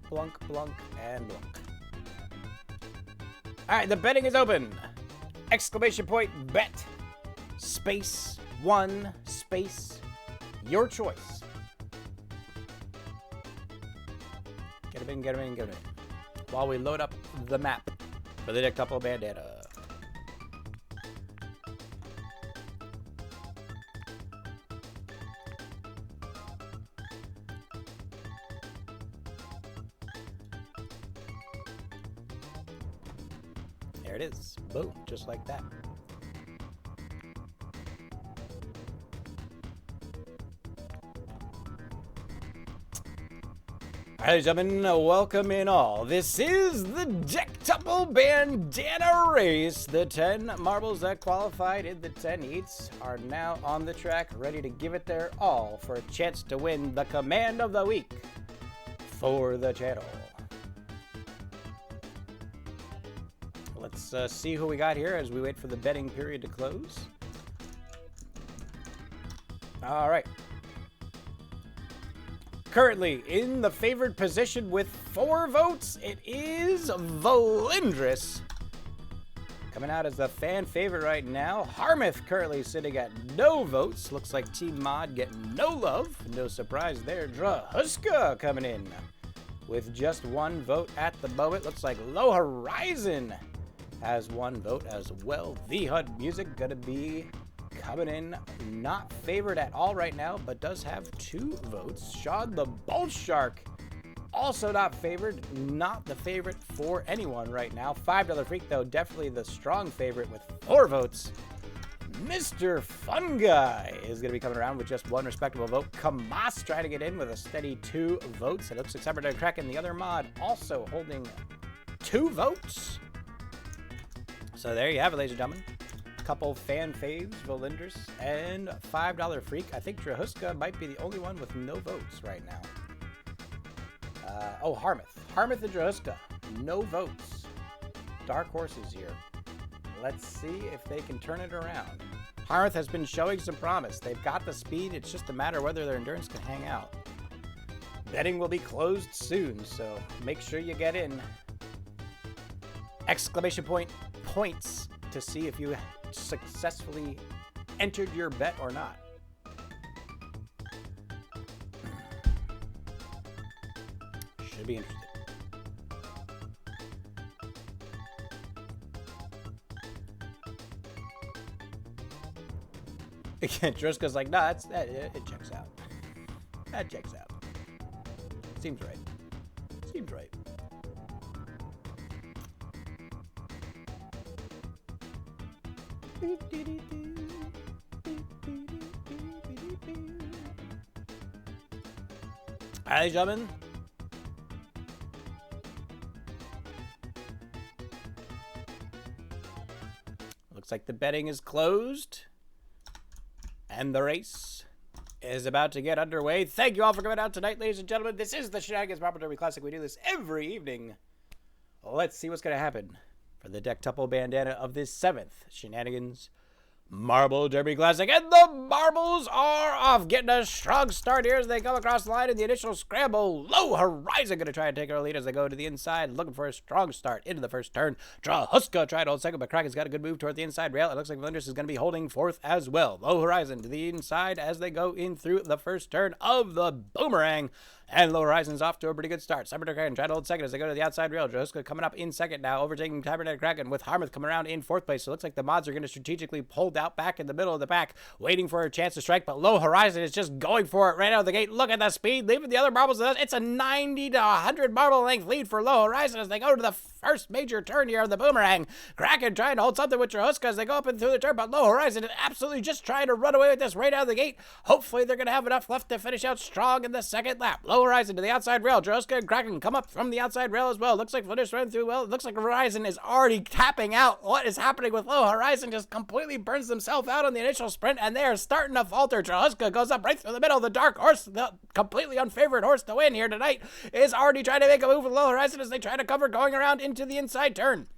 Blunk, blunk, and blunk. All right, the betting is open. Exclamation point, bet. Space, one, space, your choice. Get him in, get him in, get him in. While we load up the map for the Dectuple Bandana. There it is. Boom. Just like that. Ladies and gentlemen, welcome in all. This is the Dectuple Bandana Race. The 10 marbles that qualified in the 10 heats are now on the track, ready to give it their all for a chance to win the command of the week for the channel. Let's see who we got here as we wait for the betting period to close. All right. Currently in the favored position with 4 votes, it is Melindres. Coming out as the fan favorite right now. Harmouth currently sitting at no votes. Looks like Team Mod getting no love. No surprise there. Drahuska coming in with just 1 vote at the moment. Looks like Low Horizon has 1 vote as well. The HUD Music gonna be coming in not favored at all right now, but does have 2 votes. Sean the Bull Shark also not favored. Not the favorite for anyone right now. $5 Freak, though, definitely the strong favorite with 4 votes. Mr. Fun Guy is going to be coming around with just 1 respectable vote. Kamas trying to get in with a steady 2 votes. It looks like Cyberdead Kraken, the other mod, also holding 2 votes. So there you have it, ladies and gentlemen. Couple fan faves, Volinders, and $5 Freak. I think Drahuska might be the only one with no votes right now. Harmouth. Harmouth and Drahuska, no votes. Dark horses here. Let's see if they can turn it around. Harmouth has been showing some promise. They've got the speed. It's just a matter of whether their endurance can hang out. Betting will be closed soon, so make sure you get in. Exclamation point points to see if you successfully entered your bet or not. Should be interested. Again, Druska's like, nah, it checks out. That checks out. Seems right. Seems right. All right, gentlemen. Looks like the betting is closed. And the race is about to get underway. Thank you all for coming out tonight, ladies and gentlemen. This is the Shenanigans Marble Derby Classic. We do this every evening. Let's see what's going to happen for the Dectuple bandana of this 7th Shenanigans Marble Derby Classic. And the marbles are off, getting a strong start here as they come across the line in the initial scramble. Low Horizon going to try and take our lead as they go to the inside, looking for a strong start into the first turn. Drahuska tried to hold second, but Kraken's got a good move toward the inside rail. It looks like Valinders is going to be holding 4th as well. Low Horizon to the inside as they go in through the first turn of the boomerang. And Low Horizon's off to a pretty good start. Cyberdead Kraken trying to hold second as they go to the outside rail. Drahuska coming up in second now, overtaking Cyberdead Kraken with Harmouth coming around in 4th place. So it looks like the mods are going to strategically pull out back in the middle of the pack, waiting for a chance to strike. But Low Horizon is just going for it right out of the gate. Look at the speed, leaving the other marbles. It's a 90 to 100 marble length lead for Low Horizon as they go to the first major turn here of the boomerang. Kraken trying to hold something with Drahuska as they go up and through the turn, but Low Horizon is absolutely just trying to run away with this right out of the gate. Hopefully they're going to have enough left to finish out strong in the second lap. Low Horizon to the outside rail. Drahuska and Kraken come up from the outside rail as well. Looks like Flinders running through well. It looks like Horizon is already tapping out. What is happening with Low Horizon? Just completely burns themselves out on the initial sprint, and they are starting to falter. Drahuska goes up right through the middle. The dark horse, the completely unfavored horse to win here tonight, is already trying to make a move with Low Horizon as they try to cover going around into the inside turn.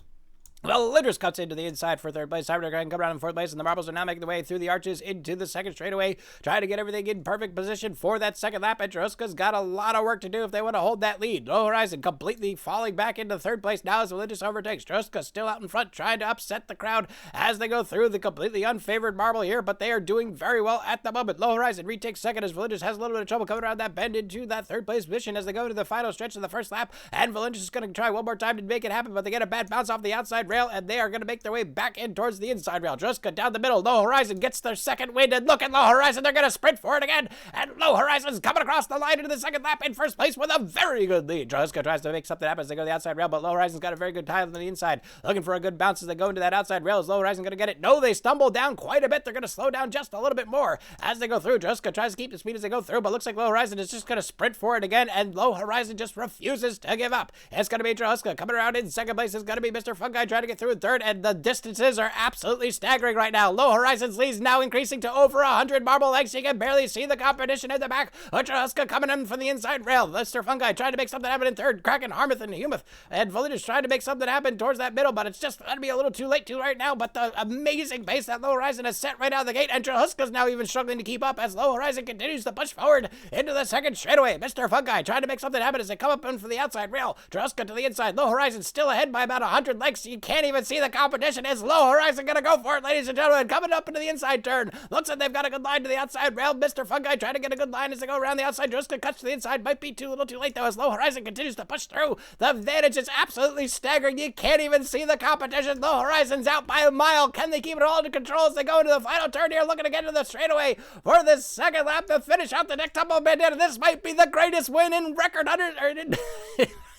Well, Linders cuts into the inside for 3rd place. Cyberdead Kraken come around in 4th place, and the marbles are now making their way through the arches into the second straightaway, trying to get everything in perfect position for that second lap. And Drahuska's got a lot of work to do if they want to hold that lead. Low Horizon completely falling back into 3rd place now as Linders overtakes. Drahuska still out in front, trying to upset the crowd as they go through the completely unfavored marble here, but they are doing very well at the moment. Low Horizon retakes second as Valinders has a little bit of trouble coming around that bend into that 3rd place position as they go to the final stretch of the first lap. And Valinders is going to try one more time to make it happen, but they get a bad bounce off the outside rail, and they are going to make their way back in towards the inside rail. Drahuska down the middle. Low Horizon gets their second wind, and look at Low Horizon. They're going to sprint for it again, and Low Horizon's coming across the line into the second lap in 1st place with a very good lead. Drahuska tries to make something happen as they go to the outside rail, but Low Horizon's got a very good time on the inside, looking for a good bounce as they go into that outside rail. Is Low Horizon going to get it? No, they stumble down quite a bit. They're going to slow down just a little bit more as they go through. Drahuska tries to keep the speed as they go through, but looks like Low Horizon is just going to sprint for it again, and Low Horizon just refuses to give up. It's going to be Drahuska coming around in 2nd place. Is going to be Mr. Fun Guy trying to get through in 3rd, and the distances are absolutely staggering right now. Low Horizon's lead is now increasing to over 100 marble lengths. You can barely see the competition in the back. Drahuska coming in from the inside rail. Mr. Fun Guy trying to make something happen in 3rd. Kraken, Harmouth, and Humouth. And Valinders trying to make something happen towards that middle, but it's just going to be a little too late to right now. But the amazing pace that Low Horizon has set right out of the gate, and Drahuska's now even struggling to keep up as Low Horizon continues to push forward into the second straightaway. Mr. Fun Guy trying to make something happen as they come up in from the outside rail. Drahuska to the inside. Low Horizon still ahead by about 100 lengths. You can't even see the competition. Is Low Horizon going to go for it, ladies and gentlemen? Coming up into the inside turn. Looks like they've got a good line to the outside rail. Mr. Fungi trying to get a good line as they go around the outside. Just to cut to the inside. Might be a little too late, though, as Low Horizon continues to push through. The advantage is absolutely staggering. You can't even see the competition. Low Horizon's out by a mile. Can they keep it all under control as they go into the final turn here? Looking to get to the straightaway for the second lap to finish out the next Tumble Bandana. This might be the greatest win in record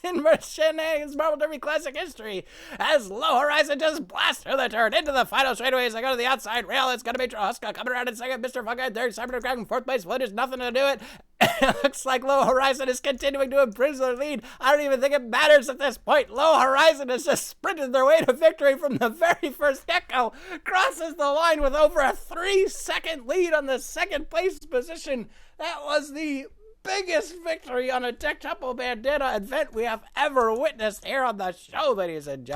in Shenanigans Marble Derby Classic history, as Low Horizon just blasts through the turn into the final straightaway as they go to the outside rail. It's going to be Trahuska coming around in second, Mr. Fungi third, Cyber Dragon fourth place. There's nothing to do it. It looks like Low Horizon is continuing to improve their lead. I don't even think it matters at this point. Low Horizon has just sprinted their way to victory from the very first get-go. Crosses the line with over a 3-second lead on the second place position. That was the biggest victory on a Tech Tumble Bandana event we have ever witnessed here on the show, ladies and gentlemen.